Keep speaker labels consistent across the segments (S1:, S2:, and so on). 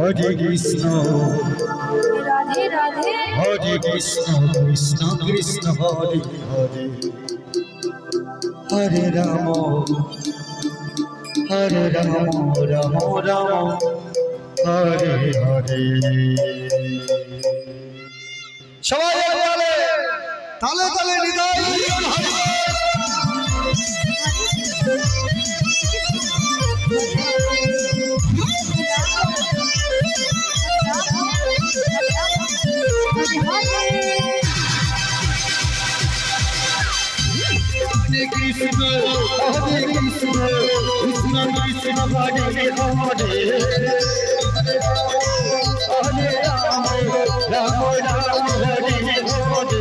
S1: হরে কৃষ্ণ
S2: রাধে রাধে
S1: হরে কৃষ্ণ কৃষ্ণ কৃষ্ণ হরে হরে হরে রাম রাম রাম হরে হরে। সবাই তালে তালে তালে হৃদয় কৃষ্ণ হরে কৃষ্ণ কৃষ্ণ কৃষ্ণ হরে হরে হরে রাম রাম রাম হরে হরে।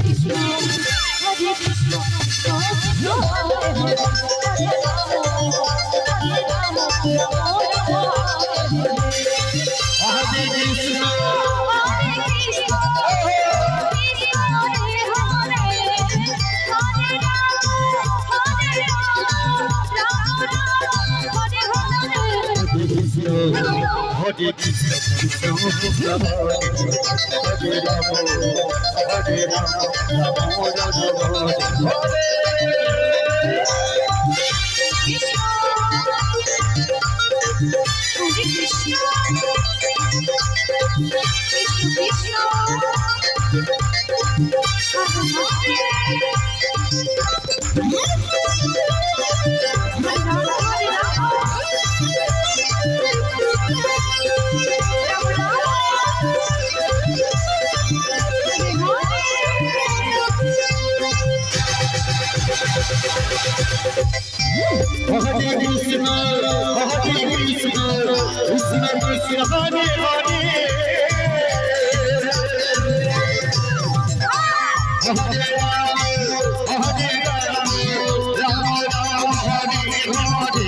S2: কৃষ্ণ হরে কৃষ্ণ
S1: হরে কৃষ্ণ কৃষ্ণ কৃষ্ণ হরে রাম রাম রাম হরে। হরে কৃষ্ণ কৃষ্ণ কৃষ্ণ হরে হরে হরে রাম রাম রাম হরে হরে।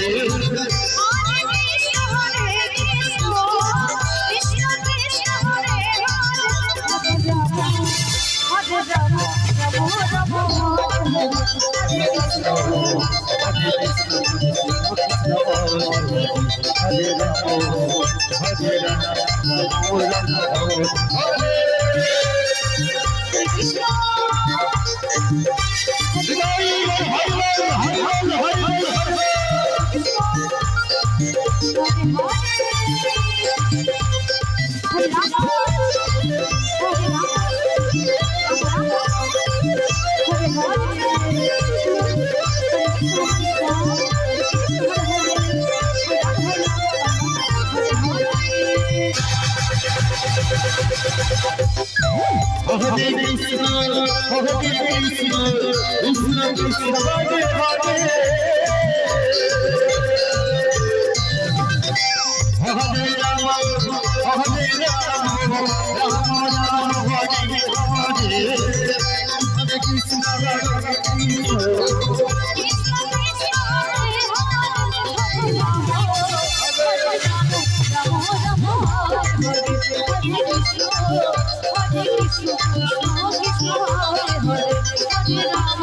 S1: হরে কৃষ্ণ কৃষ্ণ কৃষ্ণ হরে হরে হরে রাম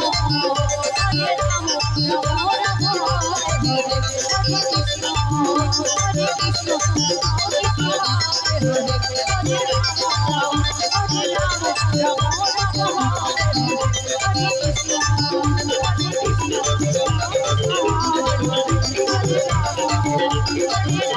S1: রাম রাম হরে হরে হরে কৃষ্ণ
S2: Hare